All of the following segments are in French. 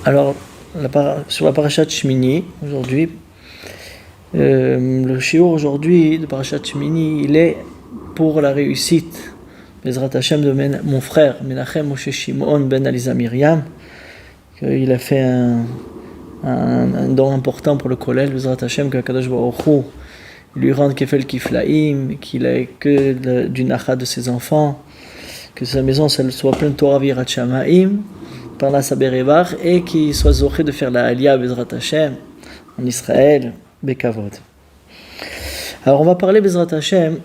Alors, sur la parashat Shmini, aujourd'hui, le shiur aujourd'hui de parashat Shmini, il est pour la réussite, Bezrat Hashem, de mon frère, Menachem Moshe Shimon ben Aliza Miriam, qu'il a fait un don important pour le Kollel, Bezrat Hashem, que Kadosh Baruch Hu lui rende Kefel Kiflaim, qu'il ait que du nacha de ses enfants, que sa maison soit pleine de Torah Virat Shamaim, par la Saberevar, et qu'il soit zoché de faire la Aliyah Bezrat Hashem en Israël, Bekavod. Alors on va parler Bezrat Hashem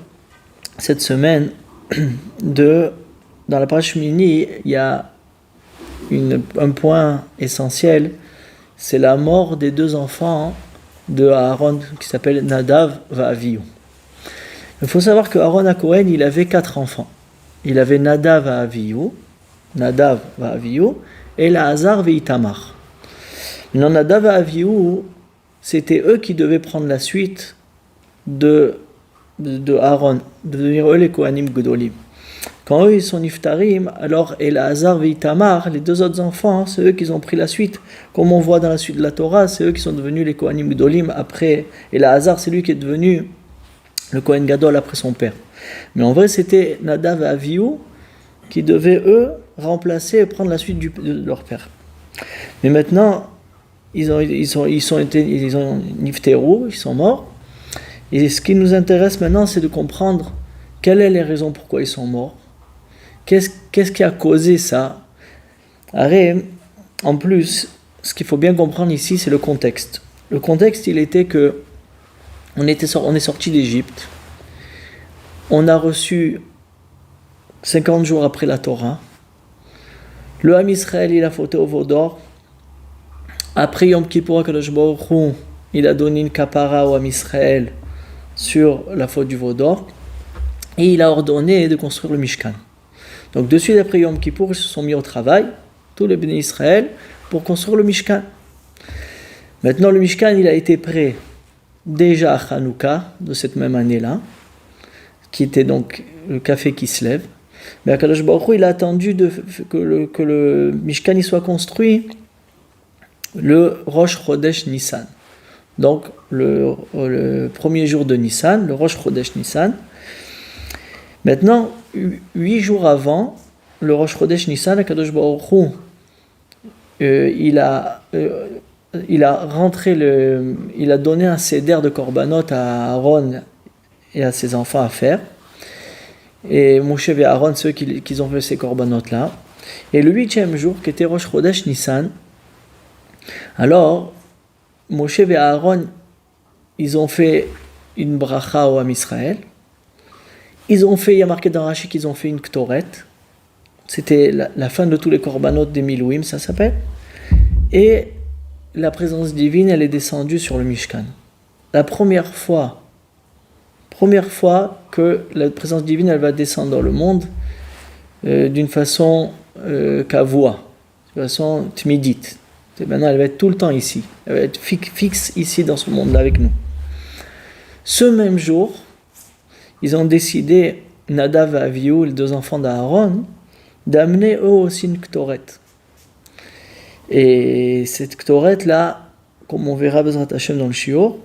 cette semaine dans la parashat Shmini, il y a un point essentiel, c'est la mort des deux enfants de Aaron qui s'appelle Nadav va Avihu. Il faut savoir que Aaron HaKohen, il avait 4 enfants. Il avait Nadav va Avihu, et Elazar ve Itamar. Non, Nadav et Avihu, c'était eux qui devaient prendre la suite de Aaron, de devenir eux les Kohanim Gedolim. Quand eux ils sont niftarim, alors Elazar et Itamar, les deux autres enfants, c'est eux qui ont pris la suite. Comme on voit dans la suite de la Torah, c'est eux qui sont devenus les Kohanim Gedolim après. Elazar, c'est lui qui est devenu le Kohen Gadol après son père. Mais en vrai, c'était Nadav et Avihu qui devaient eux remplacer et prendre la suite de leur père. Mais maintenant, ils ont nifterou, ils sont morts. Et ce qui nous intéresse maintenant, c'est de comprendre quelles sont les raisons pourquoi ils sont morts. Qu'est-ce qui a causé ça? En plus, ce qu'il faut bien comprendre ici, c'est le contexte. Le contexte, il était que on est sorti d'Égypte. On a reçu 50 jours après la Torah. Le Ham Israël, il a fauté au veau d'or. Après Yom Kippour, Kadosh Baruch Hu, il a donné une kapara au Ham Israël sur la faute du veau d'or. Et il a ordonné de construire le Mishkan. Donc de suite après Yom Kippour, ils se sont mis au travail, tous les bénis Israël, pour construire le Mishkan. Maintenant, le Mishkan, il a été prêt déjà à Hanouka, de cette même année-là, qui était donc le café qui se lève. Mais Akadosh Baruch Hu, il a attendu que le Mishkan il soit construit le Rosh Chodesh Nissan. Donc le premier jour de Nissan, le Rosh Chodesh Nissan. Maintenant, 8 jours avant le Rosh Chodesh Nissan, Akadosh Baruch Hu, il a donné un seder de korbanot à Aaron et à ses enfants à faire. Et Moshe et Aaron, ceux qui ont fait ces korbanot-là. Et le 8e jour, qui était Rosh Chodesh Nissan, alors, Moshe et Aaron, ils ont fait une bracha au Ham Israël. Il y a marqué dans Rashi qu'ils ont fait une ktoret. C'était la fin de tous les korbanot des Milouim, ça s'appelle. Et la présence divine, elle est descendue sur le Mishkan. La première fois que la présence divine, elle va descendre dans le monde d'une façon kavua, d'une façon tmidite. Maintenant, elle va être tout le temps ici. Elle va être fixe ici dans ce monde-là avec nous. Ce même jour, ils ont décidé, Nadav et Avihu, les deux enfants d'Aaron, d'amener eux aussi une ktoret. Et cette ktoret-là, comme on verra Bezrat Hashem dans le shiur,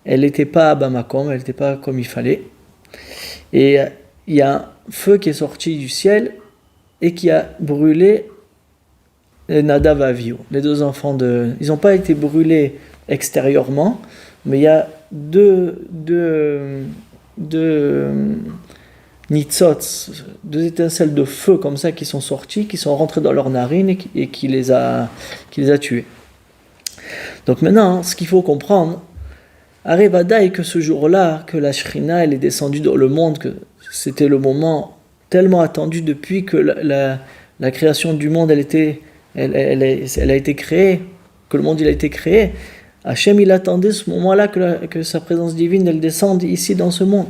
elle n'était pas à Bamakom, elle n'était pas comme il fallait. Et il y a un feu qui est sorti du ciel et qui a brûlé Nadav et Avihu, les deux enfants ils n'ont pas été brûlés extérieurement, mais il y a deux nitzots, deux étincelles de feu comme ça qui sont sorties, qui sont rentrées dans leurs narines et qui les a tués. Donc maintenant, ce qu'il faut comprendre, Arevada, que ce jour-là, que la Shrina elle est descendue dans le monde, que c'était le moment tellement attendu depuis que la création du monde elle a été créée, que le monde il a été créé. Hachem il attendait ce moment-là que sa présence divine elle descende ici dans ce monde.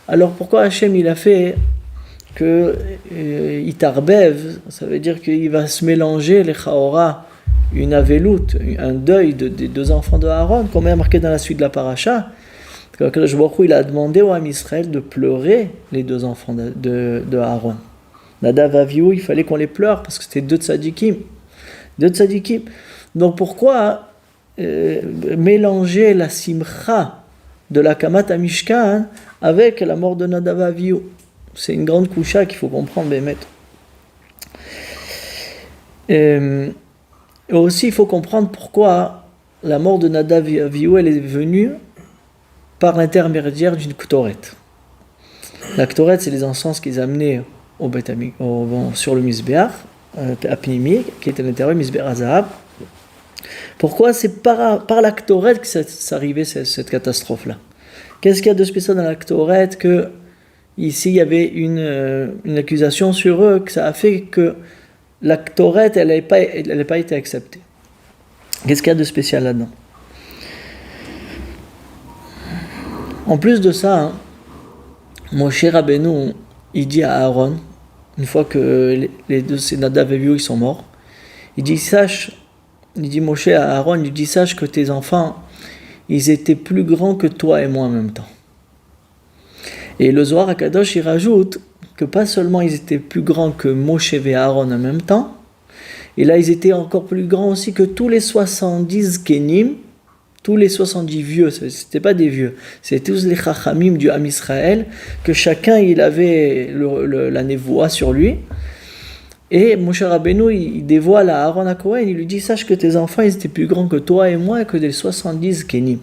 Alors pourquoi Hachem il a fait que Itarbev, ça veut dire qu'il va se mélanger les Chaora, une avelout, un deuil des deux enfants de Aaron, comme est marqué dans la suite de la paracha. Akadosh Baruch Hu, il a demandé au Ham Israël de pleurer les deux enfants de Aaron. Nadav et Avihu, il fallait qu'on les pleure parce que c'était deux tzadikim. de tzadikim. Donc pourquoi mélanger la simcha de la Kamat Mishkan avec la mort de Nadav et Avihu? C'est une grande coucha qu'il faut comprendre, Bémet. Et aussi, il faut comprendre pourquoi la mort de Nadav et Avihu, elle est venue par l'intermédiaire d'une Ktoret. La Ktoret, c'est les encens qu'ils amenaient sur le Mizbeach, à Pnimi, qui était à l'intérieur du Mizbeach Azahab. Pourquoi c'est par la Ktoret que c'est arrivé cette catastrophe-là? Qu'est-ce qu'il y a de spécial dans la Ktoret que ici il y avait une accusation sur eux, que ça a fait que la Ktoret elle n'avait pas été acceptée? Qu'est-ce qu'il y a de spécial là-dedans? En plus de ça, Moshe Rabbeinu, il dit à Aaron, une fois que les deux Nadav et Avihu ils sont morts, il dit Moshe à Aaron, il dit sache que tes enfants, ils étaient plus grands que toi et moi en même temps. Et le Zohar HaKadosh, il rajoute que pas seulement ils étaient plus grands que Moshe et Aaron en même temps, et là ils étaient encore plus grands aussi que tous les 70 Kenim, tous les 70 vieux, c'était pas des vieux, c'était tous les Chachamim du Ham Israël, que chacun il avait la névoie sur lui. Et Moshe Rabbeinu, il dévoile à Aaron HaKohen, il lui dit sache que tes enfants ils étaient plus grands que toi et moi, que des 70 Kenim.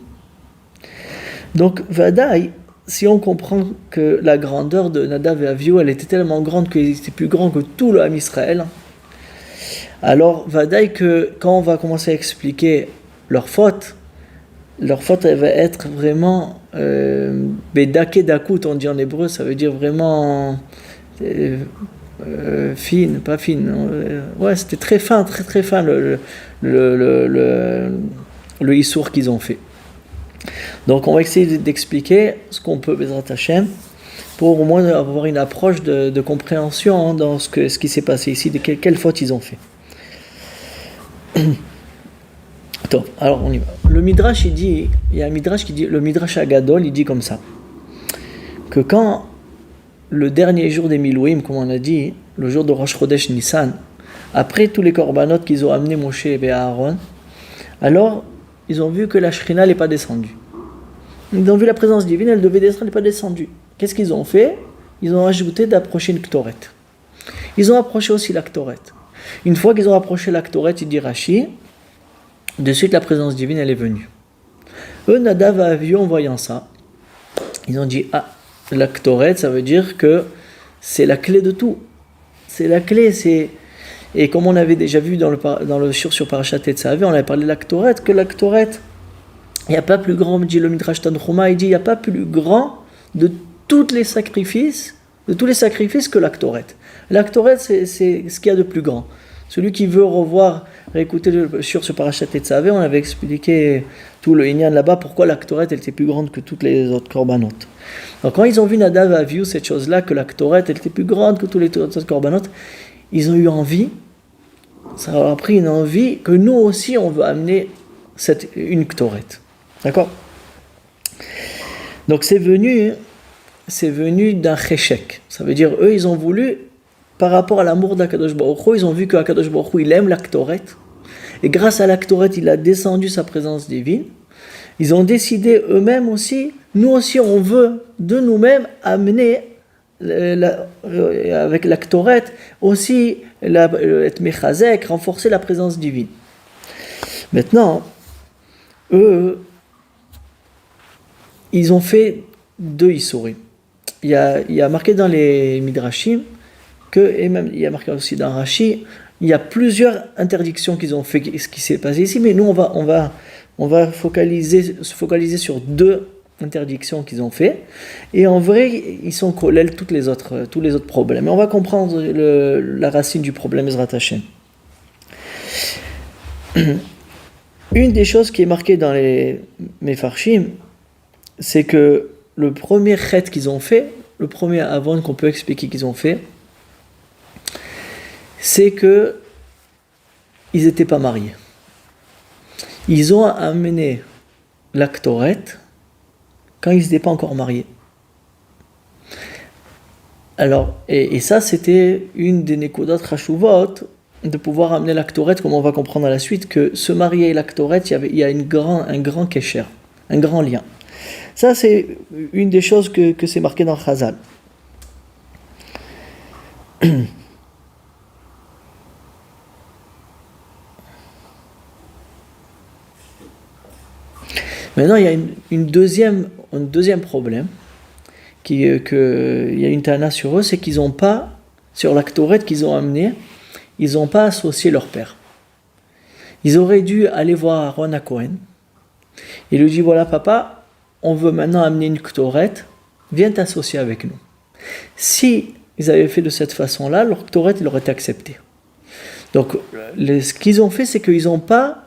Donc Vadaï, si on comprend que la grandeur de Nadav et Avihu, elle était tellement grande qu'ils étaient plus grands que tout le Ham Israël, alors Vadaï que quand on va commencer à expliquer leur faute, elle va être vraiment bedake dakut, on dit en hébreu, ça veut dire vraiment fine, pas fine. Ouais, c'était très fin, très très fin le issour qu'ils ont fait. Donc on va essayer d'expliquer ce qu'on peut, Bezrat Hashem, pour au moins avoir une approche de compréhension dans ce qui s'est passé ici, de quelle faute ils ont fait. Alors on y va. Le Midrash il y a un Midrash qui dit, le Midrash Agadol, il dit comme ça, que quand le dernier jour des Milouim, comme on a dit, le jour de Rosh Chodesh Nissan, après tous les korbanot qu'ils ont amenés Moshe et Aaron, alors ils ont vu que la Shrina n'est pas descendue. Ils ont vu la présence divine, elle devait descendre, elle n'est pas descendue. Qu'est-ce qu'ils ont fait? Ils ont ajouté d'approcher une Ktoret. Ils ont approché aussi la Ktoret. Une fois qu'ils ont approché la Ktoret, il dit Rashi, de suite la présence divine elle est venue. Eux, Nadav et Avihu, en voyant ça, ils ont dit la Ktoret, ça veut dire que c'est la clé de tout. C'est la clé, et comme on avait déjà vu dans le sur Parashat Tetzavé, on avait parlé de la Ktoret, que la Ktoret, il n'y a pas plus grand, dit le Midrash Tanchuma, il dit il n'y a pas plus grand de tous les sacrifices que la Ktoret. La Ktoret, c'est ce qu'il y a de plus grand. Celui qui veut réécouter sur ce Parashat Tetzavé, on avait expliqué tout le Inyan là-bas, pourquoi la Ktoret elle était plus grande que toutes les autres korbanot. Donc quand ils ont vu Nadav et Avihu, cette chose-là, que la Ktoret elle était plus grande que tous les autres korbanot, ils ont eu envie, ça leur a pris une envie que nous aussi on veut amener une Ktoret. D'accord? Donc c'est venu d'un cheshek. Ça veut dire, eux, ils ont voulu, par rapport à l'amour d'Akadosh Baruch Hu, ils ont vu qu'Akadosh Baruch Hu, il aime la Ktoret. Et grâce à la Ktoret, il a descendu sa présence divine. Ils ont décidé eux-mêmes aussi, nous aussi, on veut de nous-mêmes amener, avec la Ktoret, aussi, être mechazek, renforcer la présence divine. Maintenant, eux, ils ont fait 2 Issourim. Il y a marqué dans les Midrashim, et même il y a marqué aussi dans Rashi, il y a plusieurs interdictions qu'ils ont fait, ce qui s'est passé ici, mais nous on va se focaliser sur 2 interdictions qu'ils ont fait, et en vrai ils sont collèles tous les autres problèmes. Et on va comprendre la racine du problème Ezrat Hashem. Une des choses qui est marquée dans les Mefarshim, c'est que le premier chet qu'ils ont fait, le premier avon qu'on peut expliquer qu'ils ont fait, c'est que ils n'étaient pas mariés. Ils ont amené la Ktoret quand ils n'étaient pas encore mariés. Alors, et ça, c'était une des Nekodot Chashuvot de pouvoir amener la Ktoret, comme on va comprendre à la suite, que se marier et la Ktoret, il y a un grand kécher, un grand lien. Ça, c'est une des choses que c'est marqué dans Chazal. Maintenant, il y a un deuxième problème, il y a une tana sur eux, c'est qu'ils n'ont pas, sur la Ktoret qu'ils ont amené, ils n'ont pas associé leur père. Ils auraient dû aller voir Aaron à Cohen. Il lui dit, voilà papa, on veut maintenant amener une Ktoret, viens t'associer avec nous. Si ils avaient fait de cette façon-là, leur Ktoret, il aurait été accepté. Donc, ce qu'ils ont fait, c'est qu'ils n'ont pas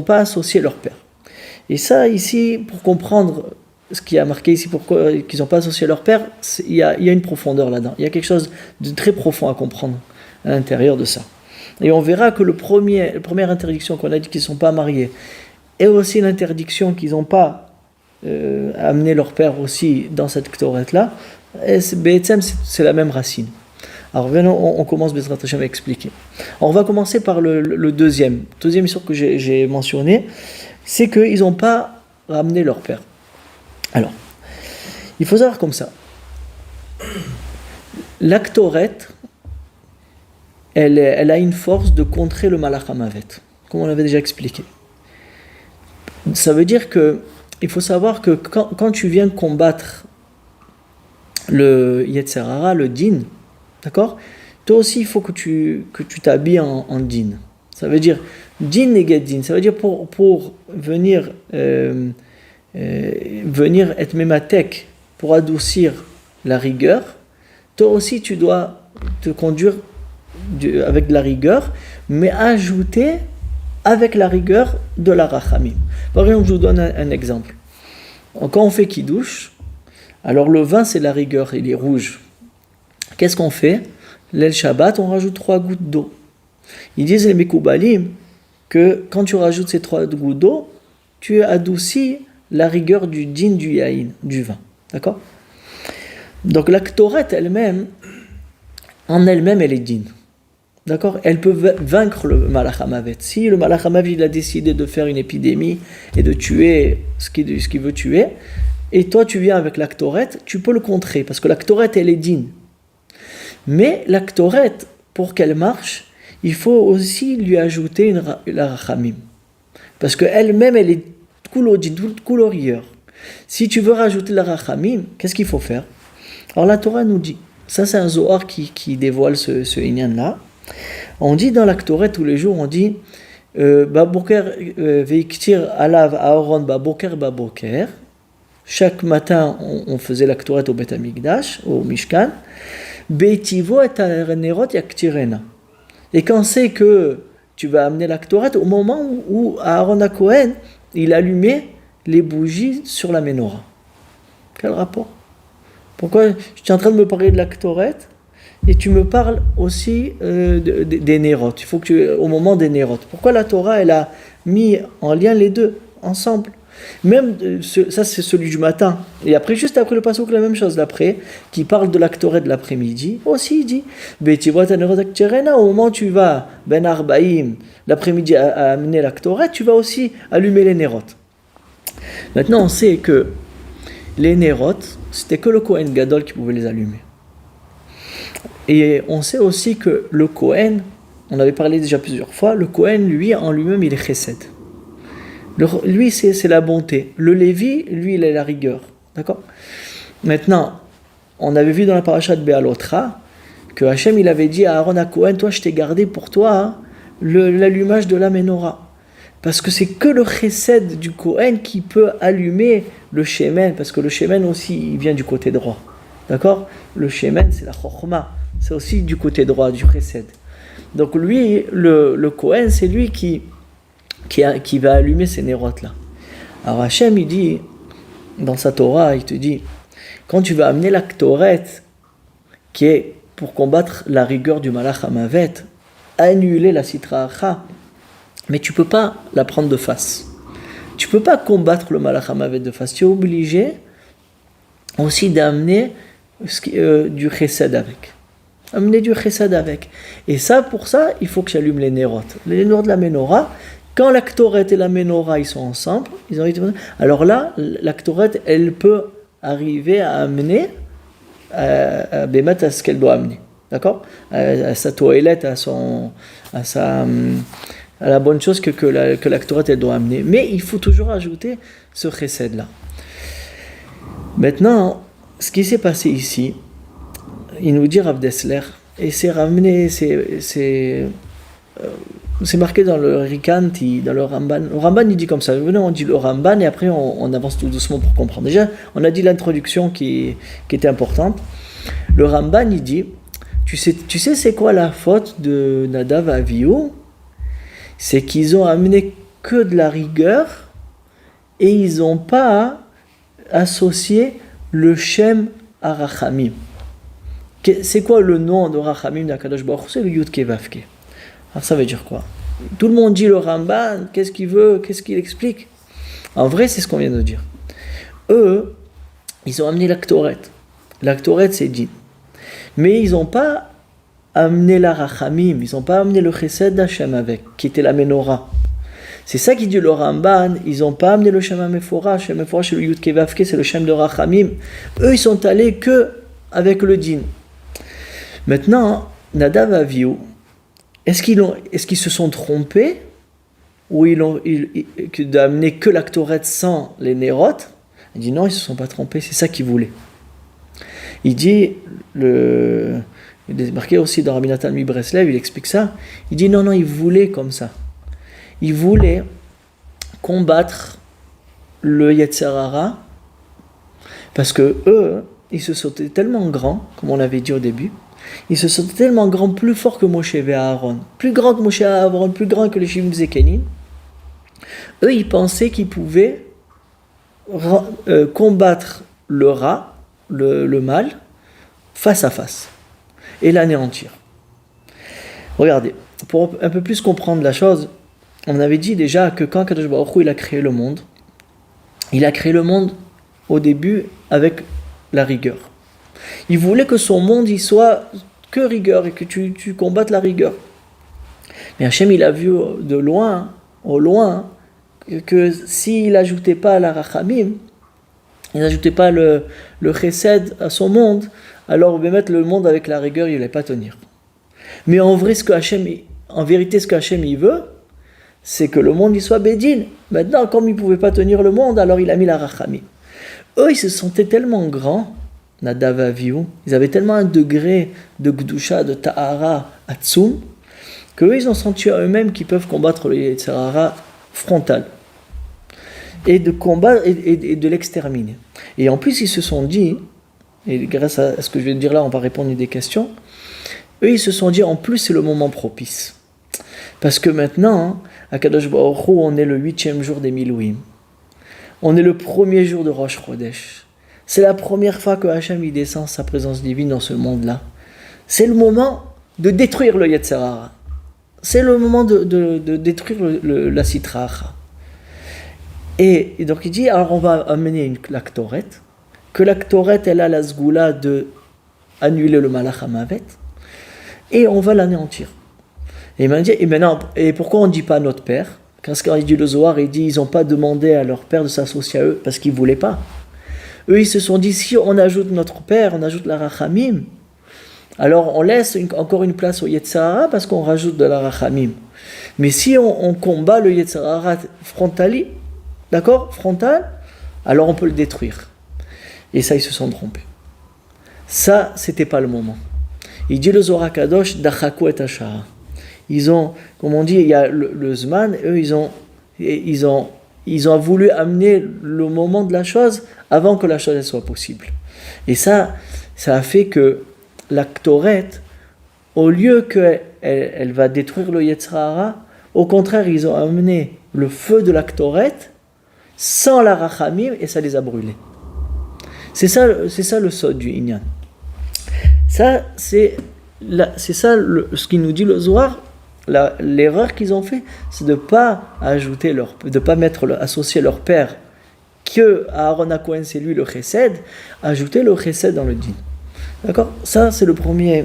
associé leur père. Et ça, ici, pour comprendre ce qui a marqué ici, pourquoi qu'ils n'ont pas associé leur père, il y a une profondeur là-dedans. Il y a quelque chose de très profond à comprendre à l'intérieur de ça. Et on verra que la première interdiction qu'on a dit qu'ils ne sont pas mariés, et aussi l'interdiction qu'ils n'ont pas amené leur père aussi dans cette Ktoret-là, c'est la même racine. Alors maintenant, on commence Bezrat Hashem à expliquer. Alors, on va commencer par le deuxième histoire que j'ai mentionné, c'est qu'ils n'ont pas ramené leur père. Alors, il faut savoir comme ça. La Ktoret, elle a une force de contrer le Malach HaMavet, comme on l'avait déjà expliqué. Ça veut dire il faut savoir que quand tu viens combattre le Yetzer Hara, le Din, d'accord? Toi aussi, il faut que tu t'habilles en Din. Ça veut dire Din neget Din. Ça veut dire pour venir être mématek, pour adoucir la rigueur, toi aussi tu dois te conduire avec de la rigueur, mais ajouter avec la rigueur de la rachamim. Par exemple, je vous donne un exemple. Quand on fait kiddush, alors le vin c'est la rigueur, il est rouge. Qu'est-ce qu'on fait? L'El Shabbat, on rajoute 3 gouttes d'eau. Ils disent les Mekoubalim que quand tu rajoutes ces 3 gouttes d'eau, tu adoucis la rigueur du din du yaïn, du vin. D'accord? Donc la Ktoret elle-même, en elle-même, elle est din. D'accord? Elle peut vaincre le Malach HaMavet. Si le Malach HaMavet il a décidé de faire une épidémie et de tuer ce qu'il veut tuer, et toi tu viens avec la Ktoret, tu peux le contrer, parce que la Ktoret elle est din. Mais la Ktoret, pour qu'elle marche, il faut aussi lui ajouter la rachamim. Parce qu'elle-même, elle est couleur. Si tu veux rajouter la rachamim, qu'est-ce qu'il faut faire? Alors la Torah nous dit, ça c'est un Zohar qui dévoile ce inyan-là. On dit dans la Ktoret tous les jours, on dit Baboker veiktir alav Aaron baboker. Chaque matin, on faisait la Ktoret au Beth Amikdash, au Mishkan. Beitivo et nerot yaktirena. Et quand c'est que tu vas amener la Ktoret, au moment où Aaron à Cohen, il allumait les bougies sur la menorah. Quel rapport? Pourquoi je suis en train de me parler de la Ktoret et tu me parles aussi des nérotes? Il faut que au moment des nérotes. Pourquoi la Torah elle a mis en lien les deux ensemble? Même ça c'est celui du matin, et après juste après le passouk la même chose d'après qui parle de la Ktoret de l'après-midi aussi il dit au moment où tu vas ben arbaïm l'après-midi à amener la Ktoret, tu vas aussi allumer les nérotes. Maintenant on sait que les nérotes c'était que le Kohen Gadol qui pouvait les allumer, et on sait aussi que le Kohen, on avait parlé déjà plusieurs fois, le Kohen lui en lui-même il est chesed. Lui, c'est la bonté. Le Lévi, lui, il est la rigueur. D'accord? Maintenant, on avait vu dans la paracha de Béalotra que Hachem, il avait dit à Aaron à Cohen, toi, je t'ai gardé pour toi l'allumage de la menorah. Parce que c'est que le chesed du Cohen qui peut allumer le shemen, parce que le shemen aussi, il vient du côté droit. D'accord? Le shemen, c'est la chokhma. C'est aussi du côté droit, du chesed. Donc lui, le Cohen, c'est lui qui va allumer ces nérotes-là. Alors Hachem, il dit, dans sa Torah, il te dit, quand tu vas amener la Ktoret, qui est pour combattre la rigueur du Malach HaMavet, annuler la Sitra Acha, mais tu ne peux pas la prendre de face. Tu ne peux pas combattre le Malach HaMavet de face. Tu es obligé aussi d'amener du chesed avec. amener du chesed avec. Et ça, pour ça, il faut que j'allume les nérotes. Les nérotes de la menorah, quand la ktoret et la menorah, ils sont ensemble, alors là, la ktoret, elle peut arriver à amener à Bémat à ce qu'elle doit amener. D'accord, à sa toilette, à la bonne chose que la ktoret, elle doit amener. Mais il faut toujours ajouter ce chesed-là. Maintenant, ce qui s'est passé ici, il nous dit Rav Dessler, et c'est ramené, c'est marqué dans le Rikanti, dans le Ramban. Le Ramban, il dit comme ça. On dit le Ramban et après on avance tout doucement pour comprendre. Déjà, on a dit l'introduction qui était importante. Le Ramban, il dit, tu sais c'est quoi la faute de Nadav et Avihu? C'est qu'ils ont amené que de la rigueur et ils n'ont pas associé le Shem à Rachamim. C'est quoi le nom de Rachamim d'Akadosh Baruch Hu? C'est le Yud Kei Vav Kei. Alors ça veut dire quoi? Tout le monde dit le Ramban, qu'est-ce qu'il veut, qu'est-ce qu'il explique? En vrai, c'est ce qu'on vient de dire. Eux, ils ont amené la Ktoret. La Ktoret, c'est dit. Mais ils n'ont pas amené la Rachamim, ils n'ont pas amené le Chesed d'Hachem avec, qui était la Menorah. C'est ça qui dit le Ramban, ils n'ont pas amené le Shem HaMeforah. Shem HaMeforah, c'est le Yud Kei Vav Kei, c'est le Shem de Rachamim. Eux, ils sont allés que avec le Din. Maintenant, Nadav et Avihu, est-ce qu'ils se sont trompés ou d'amener que la Ktoret sans les Nérotes? Il dit non, ils ne se sont pas trompés, c'est ça qu'ils voulaient. Il dit, il est marqué aussi dans Rabbi Nathan Breslev, il explique ça. Il dit non, ils voulaient comme ça. Ils voulaient combattre le Yetzer Hara parce que eux, ils se sentaient tellement grands, comme on l'avait dit au début, ils se sentaient tellement grands, plus forts que Moshe et Aaron, plus grands que Moshe et Aaron, plus grands que les Shimon et Kenim. Eux, ils pensaient qu'ils pouvaient combattre le rat, le mal, face à face, et l'anéantir. Regardez, pour un peu plus comprendre la chose, on avait dit déjà que quand Kadosh Baruch Hu, il a créé le monde au début avec la rigueur. Il voulait que son monde il soit que rigueur et que tu combattes la rigueur. Mais Hachem, il a vu de loin, au loin, que s'il n'ajoutait pas la Rachamim, il n'ajoutait pas le Chesed à son monde, alors le monde avec la rigueur, il n'allait pas tenir. Mais en vrai, ce que Hachem il veut, c'est que le monde il soit Bédine. Maintenant, comme il ne pouvait pas tenir le monde, alors il a mis la Rachamim. Eux, ils se sentaient tellement grands, Nadav et Avihu, ils avaient tellement un degré de Gdusha, de Tahara, Atzum, qu'eux, ils ont senti à eux-mêmes qu'ils peuvent combattre le Yetzer Hara frontal. Et de combattre et de l'exterminer. Et en plus, ils se sont dit, et grâce à ce que je vais dire là, on va répondre à des questions, eux, ils se sont dit, en plus, c'est le moment propice. Parce que maintenant, à Kadosh Baruch Hu, on est le 8e jour des Milouim. On est le premier jour de Rosh Chodesh. C'est la première fois que Hachem il descend sa présence divine dans ce monde-là. C'est le moment de détruire le Yetzer Hara. C'est le moment de détruire la Sitra Achra. Et donc il dit, alors on va amener la Ktoret, que la Ktoret elle a la Sgoula de annuler le Malach HaMavet, et on va l'anéantir. Et maintenant, pourquoi on ne dit pas notre père? Quand il dit le Zohar, il dit ils n'ont pas demandé à leur père de s'associer à eux parce qu'ils ne voulaient pas. Eux, ils se sont dit si on ajoute notre père, on ajoute la Rachamim, alors on laisse encore une place au Yetzer Hara parce qu'on rajoute de la Rachamim. Mais si on combat le Yetzer Hara frontali, d'accord, frontal, alors on peut le détruire. Et ça, ils se sont trompés. Ça, c'était pas le moment. Il dit le Zohar Kadosh, Dachaku et Ashara. Ils ont, comme on dit, il y a le Zman, eux, ils ont voulu amener le moment de la chose avant que la chose elle soit possible. Et ça a fait que la Ktoret, au lieu qu'elle va détruire le Yetzer Hara, au contraire, ils ont amené le feu de la Ktoret sans la Rachamim et ça les a brûlés. C'est ça le sod du Inyan. Ça, c'est ça ce qu'il nous dit le Zohar. L'erreur qu'ils ont fait, c'est de ne pas associer leur père, que Aaron HaKohen c'est lui le Chesed, ajouter le Chesed dans le Din. D'accord? Ça, c'est le premier,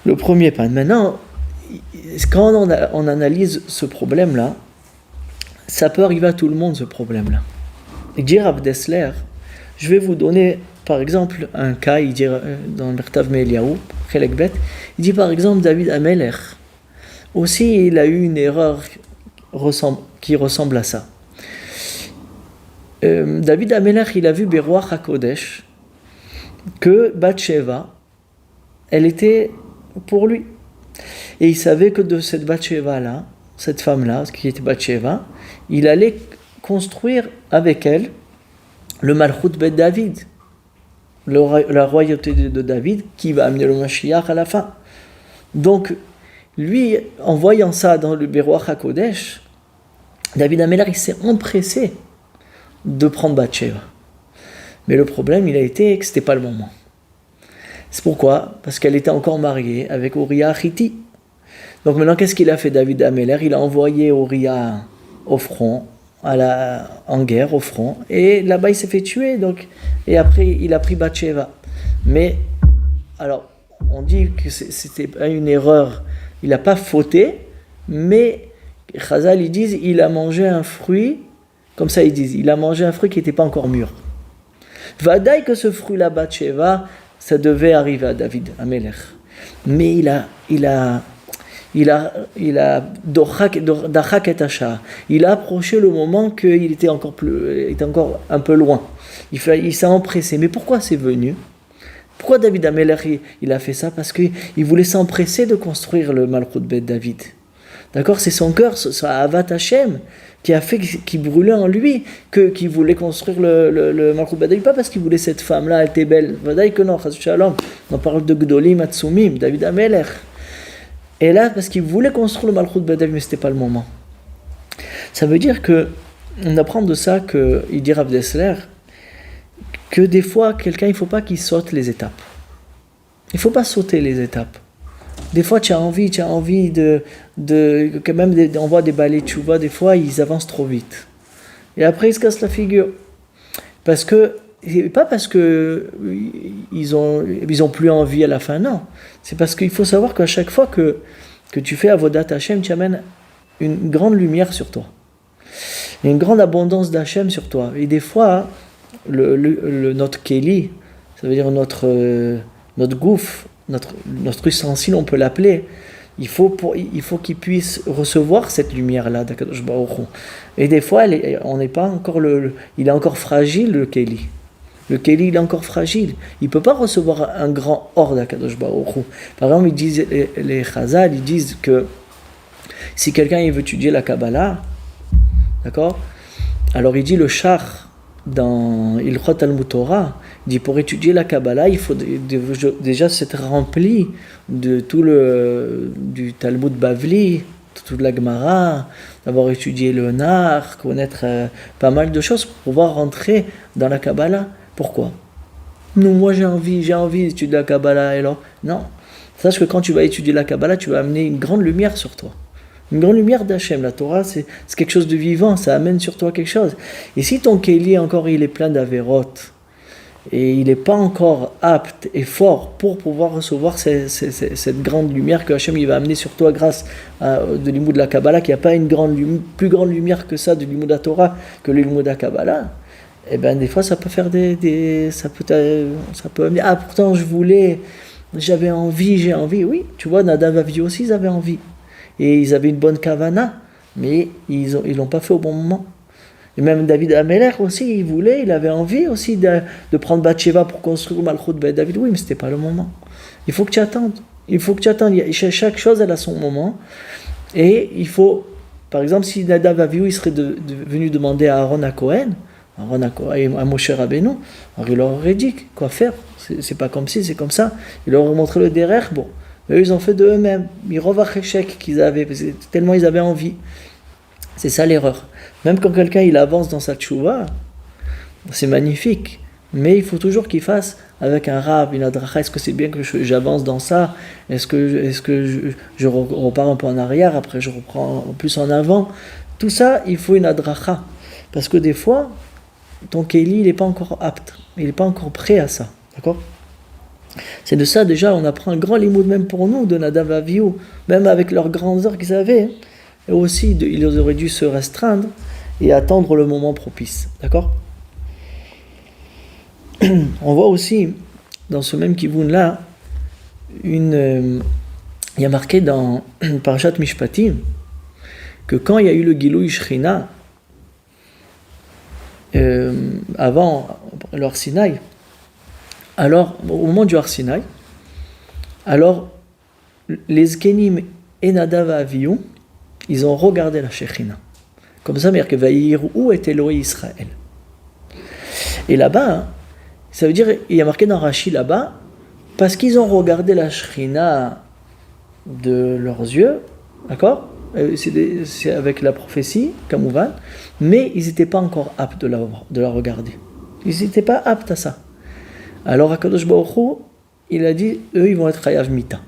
le premier point. Maintenant, quand on analyse ce problème-là, ça peut arriver à tout le monde, ce problème-là. Et dire Rav Dessler, je vais vous donner, par exemple, un cas, il dit dans Mertav Me'Eliyahu, Chelek Bet, il dit par exemple David Amelech. Aussi, il a eu une erreur qui ressemble à ça. David Amelech, il a vu Beruach HaKodesh que Bathsheba, elle était pour lui. Et il savait que de cette Bathsheba-là, cette femme-là, qui était Bathsheba, il allait construire avec elle le Malchut Bet David, la royauté de David, qui va amener le Mashiach à la fin. Donc, lui, en voyant ça dans le Beruach HaKodesh, David Amelech, il s'est empressé de prendre Bathsheba. Mais le problème, il a été que ce n'était pas le moment. C'est pourquoi? Parce qu'elle était encore mariée avec Uriah Hitti. Donc maintenant, qu'est-ce qu'il a fait David Amelech? Il a envoyé Uriah au front, en guerre au front, et là-bas il s'est fait tuer. Donc, et après, il a pris Bathsheba. Mais, alors, on dit que c'était pas une erreur, il n'a pas fauté, mais Chazal, ils disent, il a mangé un fruit, comme ça ils disent, il a mangé un fruit qui n'était pas encore mûr. Vadaï que ce fruit-là, Bathsheba, ça devait arriver à David Amelech. Mais il a approché le moment qu'il était encore un peu loin. Il s'est empressé. Mais pourquoi c'est venu? Pourquoi David Amelech il a fait ça? Parce qu'il voulait s'empresser de construire le Malchut Bet David. D'accord? C'est son cœur, sa Avat Hashem, qui brûlait en lui, qu'il voulait construire le Malchut Bet David. Pas parce qu'il voulait cette femme-là, elle était belle. Vadaï que non, Chas Shalom. On parle de Gdolim Atsumim, David Amelech. Et là, parce qu'il voulait construire le Malchut Bet David, mais ce n'était pas le moment. Ça veut dire on apprend de ça, il dit Rav Dessler, que des fois, quelqu'un, il ne faut pas qu'il saute les étapes. Il ne faut pas sauter les étapes. Des fois, tu as envie quand même, on voit des balais tchouva, des fois, ils avancent trop vite. Et après, ils se cassent la figure. Pas parce qu'ils ont plus envie à la fin, non. C'est parce qu'il faut savoir qu'à chaque fois que tu fais Avodat Hashem, tu amènes une grande lumière sur toi. Une grande abondance d'Hashem sur toi. Et des fois, notre Keli, ça veut dire notre gouffre, notre ustensile, on peut l'appeler, il faut qu'il puisse recevoir cette lumière-là d'Akadosh Baruch Hu. Et des fois, il est encore fragile, le Keli. Le Keli, il est encore fragile. Il ne peut pas recevoir un grand or d'Akadosh Baruch Hu. Par exemple, ils disent, les Chazal, ils disent que si quelqu'un il veut étudier la Kabbalah, d'accord? Alors il dit le Shach dans Ilchot Talmud Torah, il dit pour étudier la Kabbalah, il faut déjà s'être rempli de du Talmud Bavli, toute la Gemara, d'avoir étudié le Nar, connaître pas mal de choses pour pouvoir rentrer dans la Kabbalah. Pourquoi? Non, moi j'ai envie d'étudier la Kabbalah. Et alors, non. Sache que quand tu vas étudier la Kabbalah, tu vas amener une grande lumière sur toi. Une grande lumière d'Hachem. La Torah, c'est quelque chose de vivant, ça amène sur toi quelque chose. Et si ton Kéli encore, il est plein d'Averot, et il n'est pas encore apte et fort pour pouvoir recevoir cette grande lumière que Hachem il va amener sur toi grâce de l'imoud de la Kabbalah, qu'il n'y a pas une plus grande lumière que ça de l'imoud de la Torah, que l'imoud de la Kabbalah, et bien des fois ça peut faire ça peut amener, pourtant j'avais envie, j'ai envie. Oui, tu vois, Nadav Avihu aussi, ils avaient envie. Et ils avaient une bonne kavana, mais ils l'ont pas fait au bon moment. Et même David Amelech aussi, il avait envie aussi de prendre Bathsheba pour construire Malchut Bet David. Oui, mais c'était pas le moment. Il faut que tu attendes. Chaque chose, elle a son moment. Et il faut, par exemple, si Nadav Avihu il serait venu demander à Aaron à Cohen, à Moshe Rabbeinu, alors il leur aurait dit quoi faire. C'est pas comme ci, c'est comme ça. Il leur aurait montré le derrière. Bon, eux, ils ont fait de eux-mêmes. Mirov Hacheshek qu'ils avaient, tellement ils avaient envie. C'est ça l'erreur. Même quand quelqu'un il avance dans sa tchouva, c'est magnifique. Mais il faut toujours qu'il fasse avec un rab, une adracha. Est-ce que c'est bien que j'avance dans ça? Est-ce que je repars un peu en arrière, après je reprends plus en avant? Tout ça, il faut une adracha. Parce que des fois, ton Kéli, il n'est pas encore apte. Il n'est pas encore prêt à ça. D'accord? C'est de ça déjà, on apprend un grand limoud même pour nous, de Nadav et Avihu, même avec leurs grandes heures qu'ils avaient. Et aussi, ils auraient dû se restreindre et attendre le moment propice. D'accord? On voit aussi, dans ce même kivoun-là, il y a marqué dans Parashat Mishpatim que quand il y a eu le Gilui Shrina, avant le Har Sinaï, alors, au moment du Har Sinaï, alors les Zkenim et Nadav et Avihu, ils ont regardé la Shekhinah. Comme ça, mais que Vaïrou est Elohé Israël. Et là-bas, ça veut dire, il y a marqué dans Rashi là-bas, parce qu'ils ont regardé la Shekhinah de leurs yeux, d'accord? C'est avec la prophétie, Kamouvan, mais ils n'étaient pas encore aptes de la regarder. Ils n'étaient pas aptes à ça. Alors Akadosh Baruch Hu, il a dit, eux ils vont être Chayav Mita.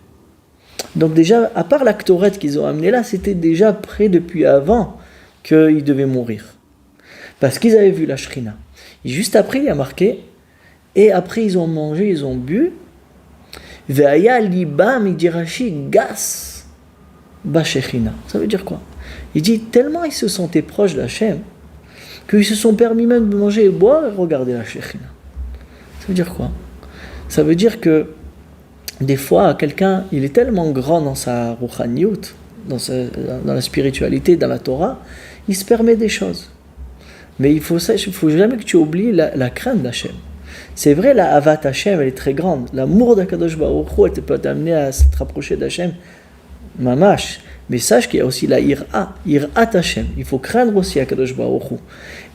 Donc déjà, à part la Ktoret qu'ils ont amené là, c'était déjà prêt depuis avant qu'ils devaient mourir. Parce qu'ils avaient vu la Shrina. Et juste après, il y a marqué, et après ils ont mangé, ils ont bu, Ve'aya libam, il dit Rashi, gas, bashechina. Ça veut dire quoi? Il dit, tellement ils se sentaient proches d'Hachem, qu'ils se sont permis même de manger et boire et regarder la Shechina. Ça veut dire quoi? Ça veut dire que des fois, quelqu'un, il est tellement grand dans sa rouchaniout, dans la spiritualité, dans la Torah, il se permet des choses. Mais il faut jamais que tu oublies la crainte d'Hachem. C'est vrai, la Havat Hachem, elle est très grande. L'amour d'Akadosh Baruch Hu, elle peut t'amener à se rapprocher d'Hachem, mamash. Mais sache qu'il y a aussi la Ira Hachem. Il faut craindre aussi Akadosh Baruch Hu.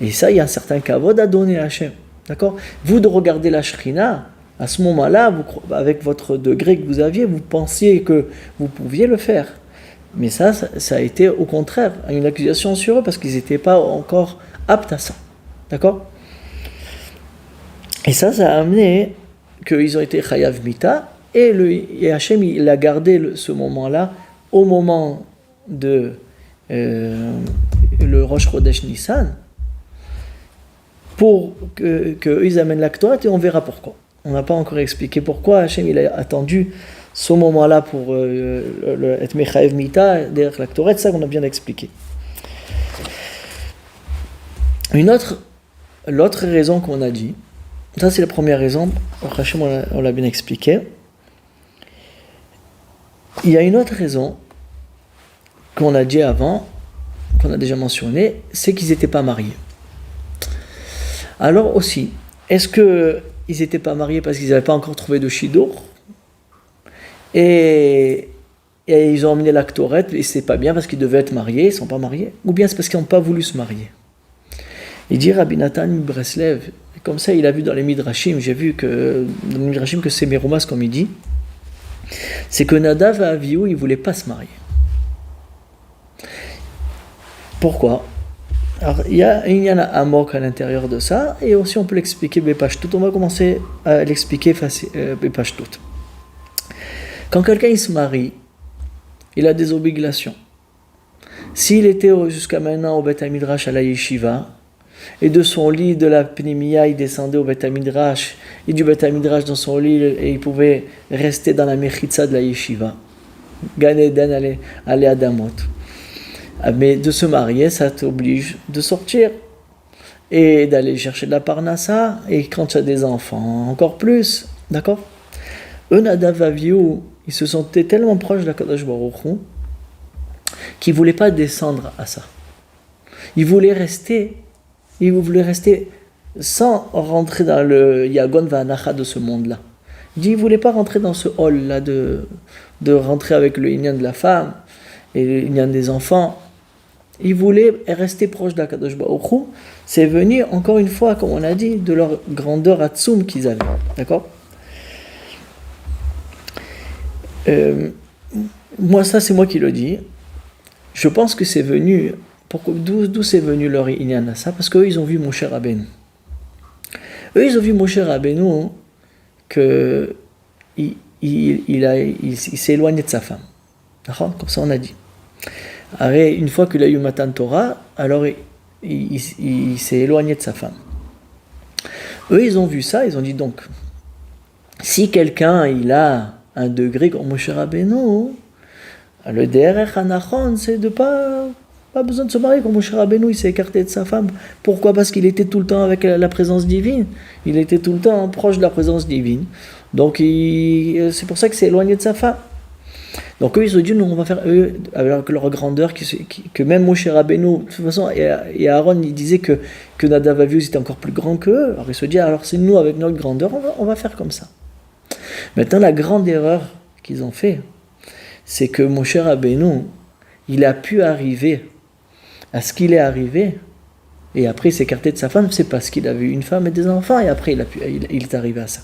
Et ça, il y a un certain kavod à donner à Hachem. D'accord? Vous de regarder la Shrina, à ce moment-là, avec votre degré que vous aviez, vous pensiez que vous pouviez le faire. Mais ça a été au contraire une accusation sur eux parce qu'ils n'étaient pas encore aptes à ça. D'accord? Et ça a amené qu'ils ont été Chayav Mita et Hachem il a gardé ce moment-là au moment de le Rosh Chodesh Nissan pour qu'ils amènent la Ktoret et on verra pourquoi. On n'a pas encore expliqué pourquoi Hachem il a attendu ce moment-là pour être Mechaev Mita derrière la Ktoret, ça qu'on a bien expliqué. L'autre raison qu'on a dit, ça c'est la première raison, Hachem on l'a bien expliqué. Il y a une autre raison qu'on a dit avant, qu'on a déjà mentionné, c'est qu'ils n'étaient pas mariés. Alors aussi, est-ce qu'ils n'étaient pas mariés parce qu'ils n'avaient pas encore trouvé de Shidour et ils ont emmené la Ktoret et c'est pas bien parce qu'ils devaient être mariés, ils ne sont pas mariés? Ou bien c'est parce qu'ils n'ont pas voulu se marier? Il dit Rabbi Nathan Breslev, comme ça il a vu dans les Midrashim, j'ai vu que dans les Midrashim que c'est Meroumas comme il dit, c'est que Nadav et Avihu ils ne voulaient pas se marier. Pourquoi? Alors, il y a un amok à l'intérieur de ça, et aussi on peut l'expliquer Bepashtout. On va commencer à l'expliquer Bepashtout. Quand quelqu'un il se marie, il a des obligations. S'il était jusqu'à maintenant au Beth HaMidrash à la Yeshiva, et de son lit de la Pnimia, il descendait au Beth HaMidrash, et du Beth HaMidrash dans son lit, et il pouvait rester dans la Mechitza de la Yeshiva. Gan Eden aller à Damot. Mais de se marier, ça t'oblige de sortir et d'aller chercher de la parnassa, et quand tu as des enfants, encore plus, d'accord? Eux, Nadav et Avihu, ils se sentaient tellement proches de la Kadosh Baruch Hu qu'ils ne voulaient pas descendre à ça. Ils voulaient rester sans rentrer dans le Yagon Vanacha de ce monde-là. Ils ne voulaient pas rentrer dans ce hall-là de rentrer avec le Inyan de la femme et le Inyan des enfants. Ils voulaient rester proches d'Akadosh Baruch Hu. C'est venu, encore une fois, comme on a dit, de leur grandeur Hatsoum qu'ils avaient. D'accord? Moi, ça, c'est moi qui le dis. Je pense que c'est venu... D'où c'est venu leur Inyan à ça? Parce qu'eux, ils ont vu Moshe Rabbeinu. Eux, ils ont vu Moshe Rabbeinu qu'il s'est éloigné de sa femme. D'accord? Comme ça, on a dit. Après, une fois qu'il a eu Matan Torah, alors il s'est éloigné de sa femme. Eux, ils ont vu ça, ils ont dit donc, si quelqu'un il a un degré comme Moshe Rabbeinu, le derech hanachon, c'est de pas besoin de se marier. Comme Moshe Rabbeinu, il s'est écarté de sa femme. Pourquoi? Parce qu'il était tout le temps avec la présence divine. Il était tout le temps proche de la présence divine. Donc c'est pour ça qu'il s'est éloigné de sa femme. Donc eux, ils ont dit, nous, on va faire, eux, avec leur grandeur, que même Moshe Rabbeinu, de toute façon, et Aaron, il disait que Nadav Avihu, c'était encore plus grand qu'eux. Alors ils se disent, alors c'est nous, avec notre grandeur, on va faire comme ça. Maintenant, la grande erreur qu'ils ont fait, c'est que Moshe Rabbeinu, il a pu arriver à ce qu'il est arrivé, et après il s'est écarté de sa femme, c'est parce qu'il avait une femme et des enfants, et après il est arrivé à ça.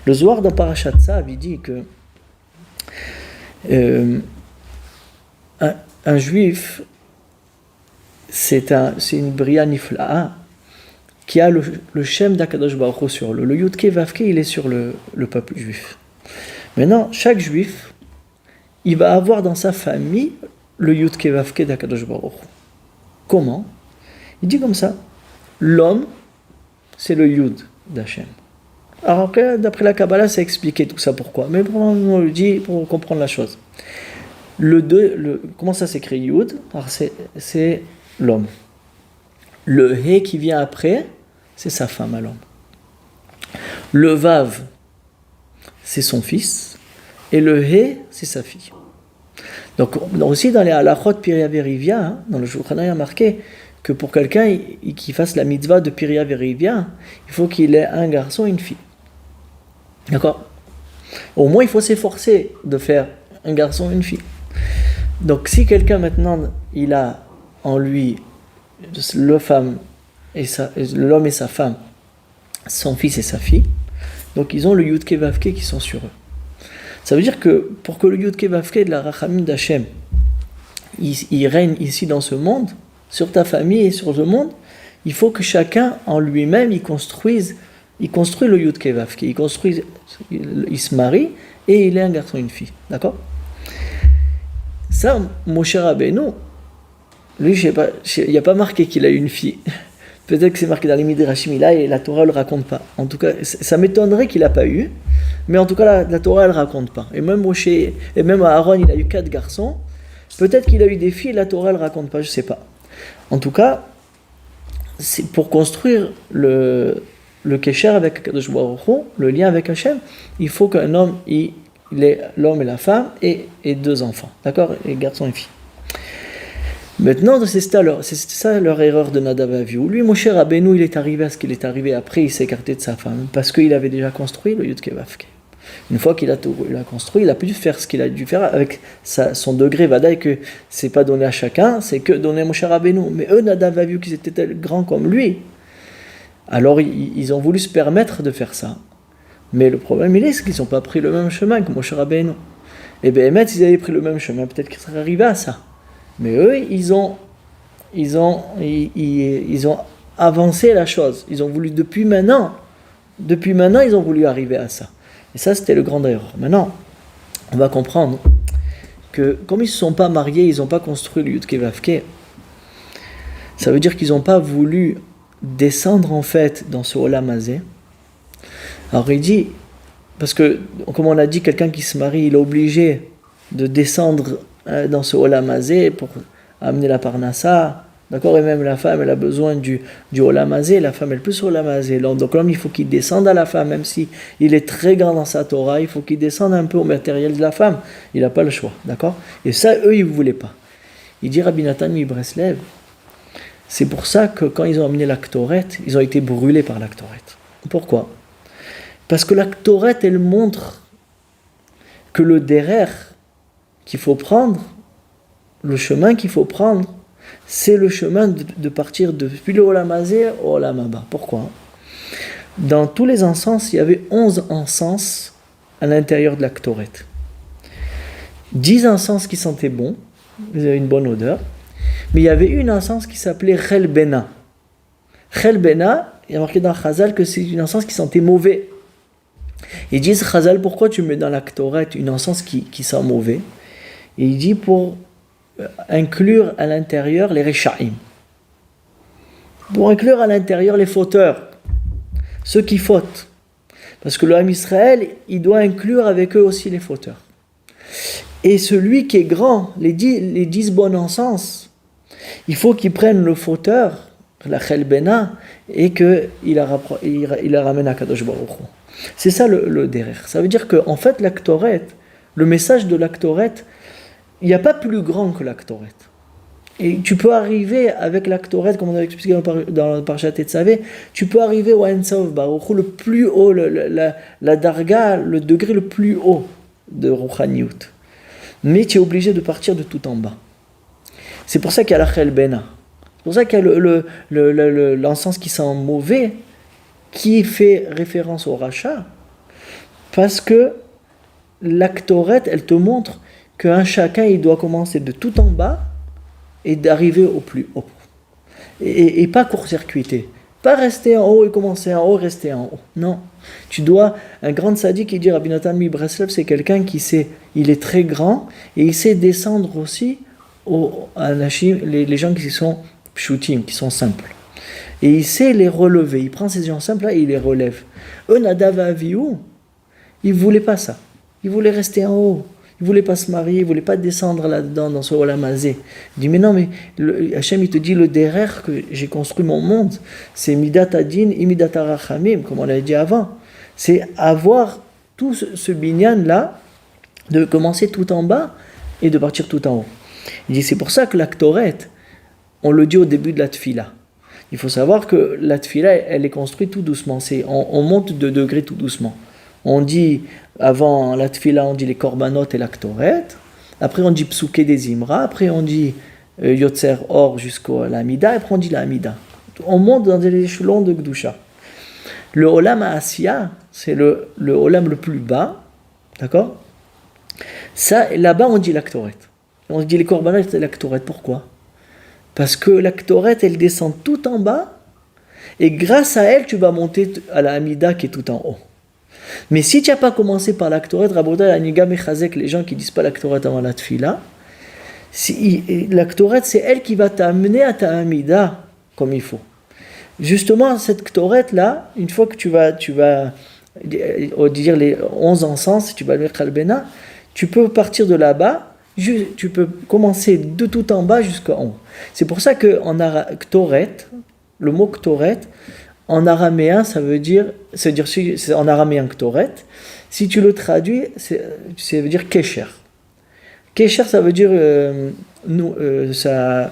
Le Zohar dans Parashat Tzav, il dit que un juif, c'est une bria nifla'a qui a le Shem d'Akadosh Baruch Hu sur le Yud Ke Vav Ke, il est sur le peuple juif. Maintenant, chaque juif, il va avoir dans sa famille le Yud Ke Vav Ke d'Akadosh Baruch Hu. Comment? Il dit comme ça, l'homme, c'est le Yud d'Hachem. Alors que d'après la Kabbalah, c'est expliqué tout ça pourquoi. Mais on le dit pour comprendre la chose. Comment ça s'écrit Yud? Alors c'est l'homme. Le He qui vient après, c'est sa femme à l'homme. Le Vav, c'est son fils. Et le He, c'est sa fille. Donc aussi dans les halachot Piria Verivia, dans le Shulchan Aruch, il y a marqué que pour quelqu'un qui fasse la mitzvah de Piria Verivia, il faut qu'il ait un garçon et une fille. D'accord? Au moins il faut s'efforcer de faire un garçon et une fille. Donc si quelqu'un maintenant il a en lui l'homme et sa femme, son fils et sa fille, donc ils ont le Yud Ke Vav Ke qui sont sur eux. Ça veut dire que pour que le Yud Ke Vav Ke de la Rachamim d'Hachem il règne ici dans ce monde, sur ta famille et sur le monde, il faut que chacun en lui-même il construit le Yud Ke Vav Ke, il se marie et il est un garçon et une fille, d'accord? Ça, Moshe Rabbeinu, lui, il n'y a pas marqué qu'il a eu une fille. Peut-être que c'est marqué dans les Midrashim là et la Torah ne le raconte pas. En tout cas, ça m'étonnerait qu'il n'a pas eu, mais en tout cas, la Torah ne le raconte pas. Et même Moshe, et même Aaron, il a eu 4 garçons. Peut-être qu'il a eu des filles, la Torah ne le raconte pas, je ne sais pas. En tout cas, c'est pour construire le Kesher avec Kadosh Baruch Hu, le lien avec Hachem, il faut qu'un homme, il ait l'homme et la femme et 2 enfants, d'accord, et garçons et filles. Maintenant, c'est ça leur erreur de Nadav Avihu. Lui, Moshe Rabbeinu, il est arrivé à ce qu'il est arrivé après, il s'est écarté de sa femme, parce qu'il avait déjà construit le Yud Ke Vav Ke. Une fois qu'il a construit, il a pu faire ce qu'il a dû faire avec son degré Vadaï, que c'est pas donné à chacun, c'est que donné à Moshe Rabbeinu. Mais eux, Nadav Avihu, qui étaient grands comme lui, alors ils ont voulu se permettre de faire ça. Mais le problème, c'est qu'ils n'ont pas pris le même chemin que Moshe Rabbeinu. Et bien, s'ils avaient pris le même chemin, peut-être qu'ils seraient arrivés à ça. Mais eux, ils ont avancé la chose. Ils ont voulu, depuis maintenant, ils ont voulu arriver à ça. Et ça, c'était le grand erreur. Maintenant, on va comprendre que comme ils ne se sont pas mariés, ils n'ont pas construit le Yud Ke Vav Ke. Ça veut dire qu'ils n'ont pas voulu descendre en fait dans ce Olam Hazé. Alors il dit, parce que comme on a dit, quelqu'un qui se marie, il est obligé de descendre dans ce Olam Hazé pour amener la Parnassa, d'accord? Et même la femme, elle a besoin du Olam Hazé, la femme elle peut sur Olam Hazé. Donc l'homme, il faut qu'il descende à la femme, même si il est très grand dans sa Torah, il faut qu'il descende un peu au matériel de la femme. Il n'a pas le choix, d'accord? Et ça, eux, ils ne voulaient pas. Il dit Rabbi Nathan mi-Breslev, c'est pour ça que quand ils ont amené la Ktoret, ils ont été brûlés par la Ktoret. Pourquoi? Parce que la Ktoret, elle montre que le derer qu'il faut prendre, le chemin qu'il faut prendre, c'est le chemin de partir depuis le Olam Hazé au Olam Haba. Pourquoi? Dans tous les encens, il y avait 11 encens à l'intérieur de la Ktoret. 10 encens qui sentaient bon, ils avaient une bonne odeur, mais il y avait une encens qui s'appelait Chel Bena. Chel Bena, il y a marqué dans Chazal que c'est une encens qui sentait mauvais. Ils disent, Chazal, pourquoi tu mets dans la Ktoret une encens qui sent mauvais? Et il dit pour inclure à l'intérieur les Rechaim. Pour inclure à l'intérieur les fauteurs, ceux qui fautent. Parce que le Ham Israël, il doit inclure avec eux aussi les fauteurs. Et celui qui est grand, les 10 bonnes en sens, il faut qu'il prenne le fauteur, la Chelbena, et qu'il la ramène à Kadosh Baruch Hu. C'est ça le derrière. Ça veut dire qu'en fait, l'Aktoret, le message de l'Aktoret, il n'y a pas plus grand que l'Aktoret. Et tu peux arriver avec l'Aktoret, comme on a expliqué dans le Parashat Tetzavé, tu peux arriver au Ein Sof Baruch Hu, le plus haut, la Darga, le degré le plus haut de Rouchaniout. Mais tu es obligé de partir de tout en bas. C'est pour ça qu'il y a la Chelbena. C'est pour ça qu'il y a l'encens qui sent mauvais, qui fait référence au rachat, parce que l'Aktoret, elle te montre qu'un chacun, il doit commencer de tout en bas et d'arriver au plus haut. Et pas court-circuiter. Pas rester en haut et commencer en haut, rester en haut. Non. Tu dois, un grand sadique qui dit Rabbi Nathan Mibreslev, c'est quelqu'un qui sait, il est très grand et il sait descendre aussi les gens qui sont pshutim, qui sont simples. Et il sait les relever. Il prend ces gens simples là et il les relève. Eux, Nadav et Avihu, ils ne voulaient pas ça. Ils voulaient rester en haut. Ils ne voulaient pas se marier. Ils ne voulaient pas descendre là-dedans, dans ce Olam Hazé. Il dit, mais non, mais Hachem, il te dit, le derrière que j'ai construit mon monde, c'est Midat Adin, Imidat Arachamim, comme on l'avait dit avant. C'est avoir tout ce binyan-là, de commencer tout en bas et de partir tout en haut. Il dit, c'est pour ça que l'Aktoret, on le dit au début de la Tfila. Il faut savoir que la Tfila, elle est construite tout doucement. On monte de degrés tout doucement. On dit, avant la Tfila, on dit les Korbanot et l'Aktoret. Après, on dit Psuké des Imra. Après, on dit Yotzer Or jusqu'à l'Amida. Après, on dit l'Amida. On monte dans des échelons de Gdusha. Le Olam Asiya, c'est le Olam le plus bas. D'accord? Ça, là-bas, on dit l'Aktoret. On dit les Korbanot et l'Aktoret. Pourquoi? Parce que l'Aktoret, elle descend tout en bas, et grâce à elle, tu vas monter à la Hamida qui est tout en haut. Mais si tu n'as pas commencé par l'Aktoret, Rabotai, Aniga Mechazek, les gens qui ne disent pas l'Aktoret avant la Tfila, l'Aktoret, c'est elle qui va t'amener à ta Hamida comme il faut. Justement, cette Ktoret-là, une fois que tu vas dire les 11 encens, tu vas lire Kalbena, tu peux partir de là-bas. Tu peux commencer de tout en bas jusqu'en haut. C'est pour ça qu'en Ktoret, le mot Ktoret, en araméen, ça veut dire c'est en araméen Ktoret. Si tu le traduis, ça veut dire Kesher. Kesher, ça veut dire ça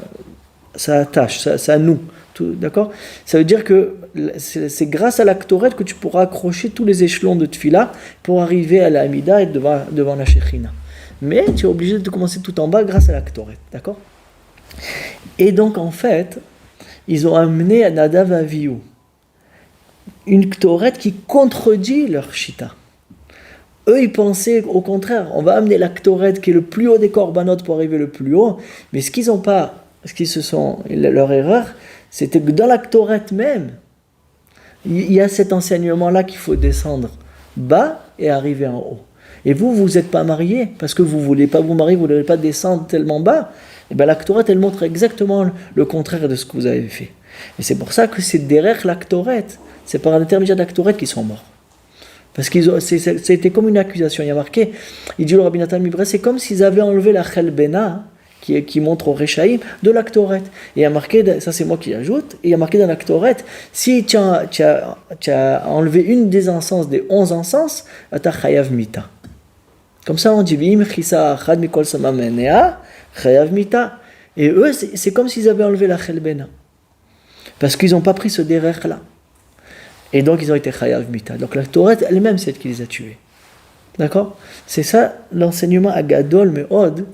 attache, ça noue. D'accord? Ça veut dire que c'est grâce à la Ktoret que tu pourras accrocher tous les échelons de Tfila pour arriver à la Hamida et devant la Shechina. Mais tu es obligé de commencer tout en bas grâce à la Ktoret, d'accord? Et donc, en fait, ils ont amené à Nadav et Avihu une Ktoret qui contredit leur Shita. Eux, ils pensaient au contraire, on va amener la Ktoret qui est le plus haut des Korbanot pour arriver le plus haut, mais leur erreur, c'était que dans la Ktoret même, il y a cet enseignement-là qu'il faut descendre bas et arriver en haut. Et vous n'êtes pas mariés, parce que vous ne voulez pas vous marier, vous ne voulez pas descendre tellement bas, et bien la Ktoret, elle montre exactement le contraire de ce que vous avez fait. Et c'est pour ça que c'est derrière la Ktoret, c'est par l'intermédiaire de la Ktoret qu'ils sont morts. Parce que c'était comme une accusation. Il y a marqué, il dit le Rabbi Nathan Mibre, c'est comme s'ils avaient enlevé la Chelbena, qui montre au Rechaïm, de la Ktoret. Et il y a marqué, ça c'est moi qui ajoute, et il y a marqué dans la Ktoret, si tu as enlevé une des encens, des 11 encens, tu as Chayav Mita. Comme ça, on dit et eux, c'est comme s'ils avaient enlevé la Chelbena. Parce qu'ils n'ont pas pris ce derrière-là. Et donc, ils ont été Chayav Mita. Donc, la Torah elle-même, c'est elle qui les a tués. D'accord? C'est ça l'enseignement à Gadol, mais Od,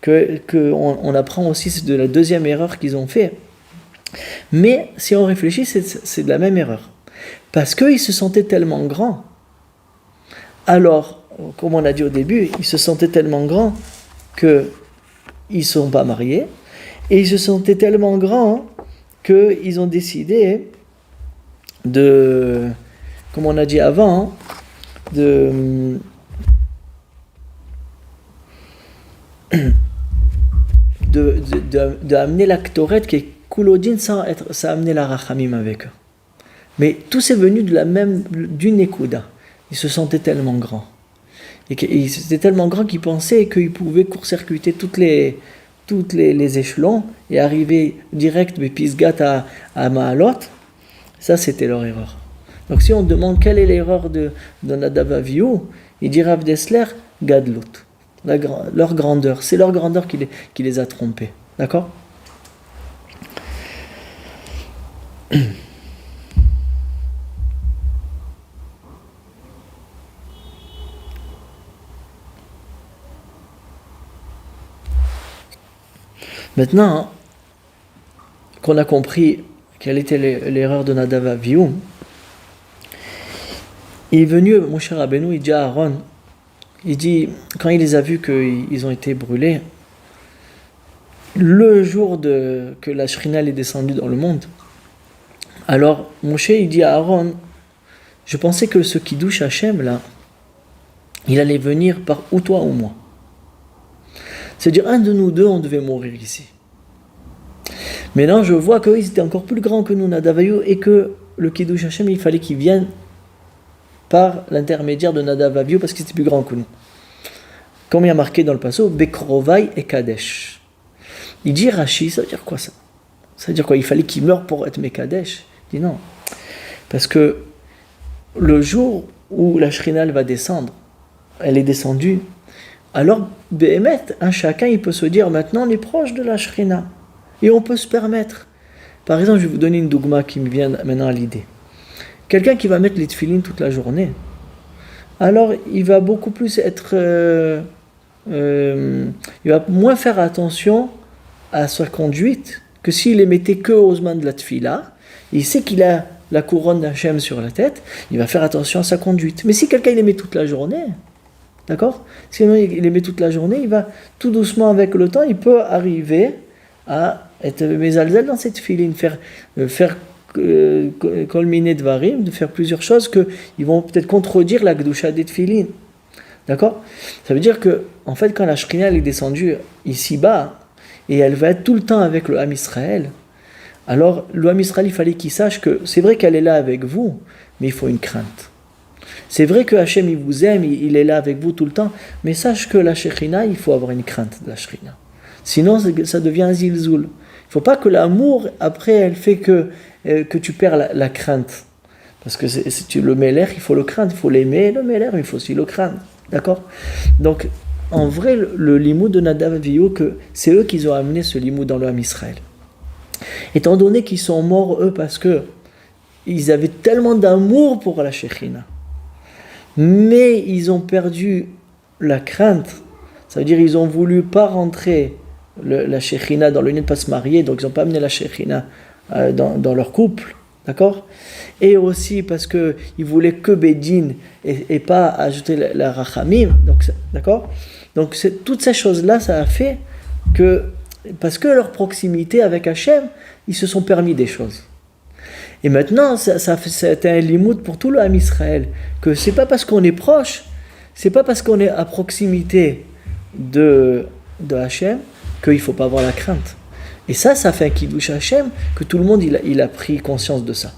qu'on apprend aussi, c'est de la deuxième erreur qu'ils ont fait. Mais si on réfléchit, c'est de la même erreur. Parce qu'ils se sentaient tellement grands. Alors, comme on a dit au début, ils se sentaient tellement grands qu'ils ne sont pas mariés. Et ils se sentaient tellement grands qu'ils ont décidé de, comme on a dit avant, d'amener la Ktoret qui est Kulodin sans amener la Rachamim avec eux. Mais tout c'est venu d'une Ekuda. il se sentait tellement grand. Et c'était tellement grand qu'il pensait qu'il pouvait court-circuiter les échelons et arriver direct de Pisgat à Maalot. Ça, c'était leur erreur. Donc si on demande quelle est l'erreur de Nadav Avihu, il dit Rav Dessler, Gadlut. Leur grandeur. C'est leur grandeur qui les a trompés. D'accord ? Maintenant qu'on a compris quelle était l'erreur de Nadav Avihu, il est venu, mon cher Rabbeinu, il dit à Aaron, il dit, quand il les a vus qu'ils ont été brûlés, le jour que la Shrina est descendue dans le monde, alors Moshe il dit à Aaron, je pensais que ce Kiddush Hashem là, il allait venir par ou toi ou moi. C'est-à-dire un de nous deux, on devait mourir ici. Maintenant, je vois qu'ils étaient encore plus grands que nous, Nadav Avihu, et que le Kiddush Hashem, il fallait qu'il vienne par l'intermédiaire de Nadav Avihu, parce qu'il était plus grand que nous. Comme il y a marqué dans le passo, Bekrovai et Kadesh. Il dit Rashi, ça veut dire quoi ça ? Ça veut dire quoi ? Il fallait qu'il meure pour être Mekadesh ? Il dit non. Parce que le jour où la Shrina va descendre, elle est descendue, alors, Béhémet, chacun il peut se dire maintenant on est proche de la Shrina. Et on peut se permettre. Par exemple, je vais vous donner une dougma qui me vient maintenant à l'idée. Quelqu'un qui va mettre les tefilines toute la journée, alors il va beaucoup plus être. Il va moins faire attention à sa conduite que s'il les mettait que aux mains de la tefila. Il sait qu'il a la couronne d'Hachem sur la tête, il va faire attention à sa conduite. Mais si quelqu'un il les met toute la journée, d'accord ? Sinon, il les met toute la journée, il va tout doucement avec le temps, il peut arriver à être mésalzel dans cette filine, faire colminer dvarim, de faire plusieurs choses qui vont peut-être contredire la gdusha des tefilin. D'accord ? Ça veut dire que, en fait, quand la Shrina est descendue ici-bas, et elle va être tout le temps avec le Ham Israël, alors le Ham Israël, il fallait qu'il sache que c'est vrai qu'elle est là avec vous, mais il faut une crainte. C'est vrai que Hachem, il vous aime, il est là avec vous tout le temps, mais sache que la Shekhinah, il faut avoir une crainte de la Shekhinah. Sinon, ça devient un zilzoul. Il ne faut pas que l'amour, après, elle fait que tu perds la crainte. Parce que le Meler, il faut le craindre, il faut l'aimer, le Meler, il faut aussi le craindre. D'accord ? Donc, en vrai, le limoud de Nadav Avihu, c'est eux qui ont amené ce limoud dans le Ham Israël. Étant donné qu'ils sont morts, eux, parce qu'ils avaient tellement d'amour pour la Shekhinah, mais ils ont perdu la crainte, ça veut dire qu'ils ont voulu pas rentrer la Shekhinah dans l'union de pas se marier, donc ils n'ont pas amené la Shekhinah dans leur couple, d'accord ? Et aussi parce qu'ils voulaient que Bédine et pas ajouter la Rachamim, donc, d'accord ? Donc toutes ces choses-là, ça a fait que, parce que leur proximité avec Hachem, ils se sont permis des choses. Et maintenant, c'est un limoud pour tout le Ham Israël, que c'est pas parce qu'on est proche, c'est pas parce qu'on est à proximité de Hachem qu'il ne faut pas avoir la crainte. Et ça fait un kiddush Hachem, que tout le monde il a pris conscience de ça.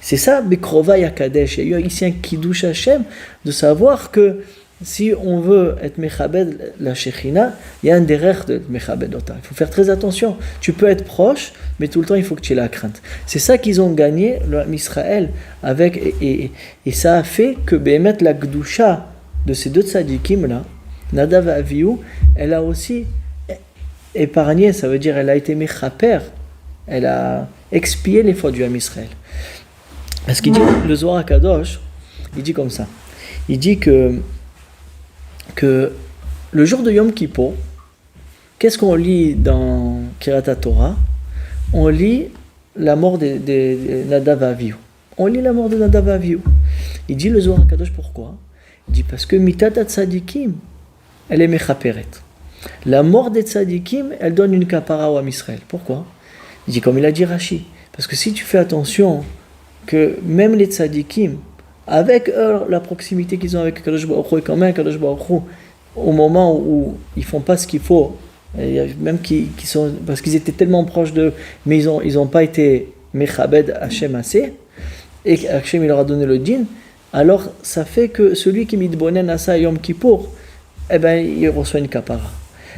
C'est ça, Bekrova Yakadesh. Il y a eu ici un kiddush Hachem, de savoir que si on veut être Mechabed la Shekhinah, il y a un derrière de Mechabed Ota. Il faut faire très attention. Tu peux être proche, mais tout le temps il faut que tu aies la crainte. C'est ça qu'ils ont gagné, le Israël, avec, et ça a fait que Béhémet, la Gdusha de ces deux tzadikim là, Nadav Avihu, elle a aussi épargné, ça veut dire elle a été Mechaper, elle a expié les fautes du Ham Israël. Parce qu'il dit, le Zohar HaKadosh, il dit comme ça. Il dit que le jour de Yom Kippour, qu'est-ce qu'on lit dans Kirat Torah ? On lit la mort de Nadav Avihu. On lit la mort de Nadav Avihu. Il dit le Zohar HaKadosh, pourquoi ? Il dit parce que Mitat HaTzadikim, elle est Mechaperet. La mort des Tzadikim, elle donne une kapara au Ham Israël. Pourquoi ? Il dit comme il a dit Rashi. Parce que si tu fais attention que même les Tzadikim, avec eux, la proximité qu'ils ont avec Kadosh Baruch Hu, et quand même Kadosh Baruch Hu, au moment où ils font pas ce qu'il faut, même qui sont, parce qu'ils étaient tellement proches d'eux, mais ils ont pas été Mechabed Hachem assez, et Hachem il leur a donné le din, alors ça fait que celui qui mitbonen à ça Yom Kippour, eh ben, il reçoit une kapara.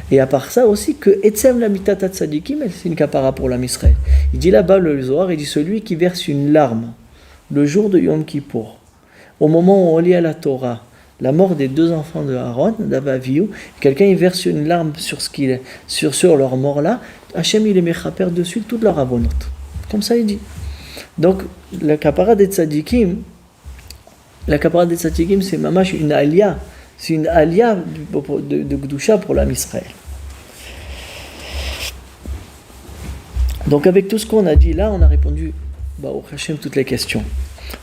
Et à part ça aussi, que Etzem la mitata tzadikim, c'est une kapara pour l'Am Israël. Il dit là-bas, le Zohar, il dit celui qui verse une larme le jour de Yom Kippour, au moment où on lit à la Torah la mort des deux enfants de Aaron, d'Avaviou, quelqu'un il verse une larme sur leur mort là, Hachem il les mechaper dessus toute leur avonote. Comme ça il dit. Donc la kapara des tzadikim, c'est mamash une alia, c'est une alia de Gdusha pour l'Am Israël. Donc avec tout ce qu'on a dit là, on a répondu au Hachem toutes les questions.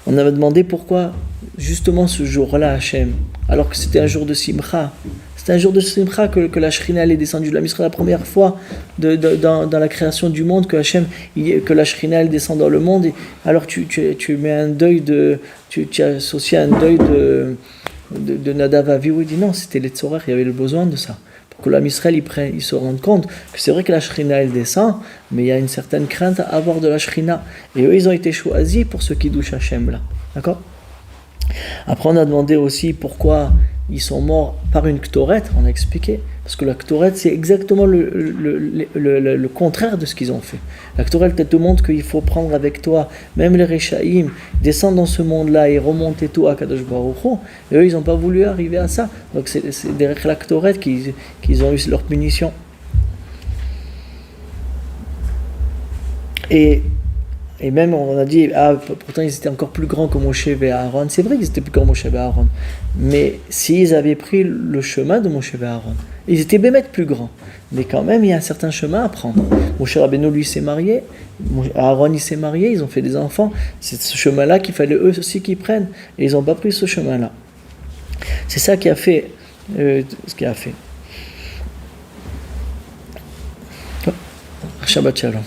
On avait demandé pourquoi justement ce jour-là Hachem, alors que c'était un jour de Simcha, c'était un jour de Simcha que la Shrina est descendue de l'Am Israël la première fois dans la création du monde, que la Shrina elle descend dans le monde, et alors tu mets un deuil tu associes un deuil de Nadav Avihu. Il dit non, c'était les Tzorer, il y avait le besoin de ça. Pour que l'Am Israël il se rende compte que c'est vrai que la Shrina elle descend, mais il y a une certaine crainte à avoir de la Shrina. Et eux ils ont été choisis pour ce Kiddush Hashem là. D'accord ? Après on a demandé aussi pourquoi ils sont morts par une Ktoret, on a expliqué. Parce que la Ktoret c'est exactement le contraire de ce qu'ils ont fait. La Ktoret te montre qu'il faut prendre avec toi, même les Rechaïm, descendre dans ce monde-là et remonter tout à Kadosh Baruch Hu. Et eux ils n'ont pas voulu arriver à ça. Donc c'est derrière la Ktoret qu'ils ont eu leur punition. Et même on a dit, pourtant ils étaient encore plus grands que Moshe et Aaron. C'est vrai qu'ils étaient plus grands que Moshe et Aaron. Mais s'ils avaient pris le chemin de Moshe et Aaron, ils étaient bémètres plus grands. Mais quand même, il y a un certain chemin à prendre. Moshe Rabbeinu, lui, s'est marié. Aaron, il s'est marié. Ils ont fait des enfants. C'est ce chemin-là qu'il fallait eux aussi qu'ils prennent. Et ils n'ont pas pris ce chemin-là. C'est ça qui a fait ce qu'il a fait. Shabbat Shalom.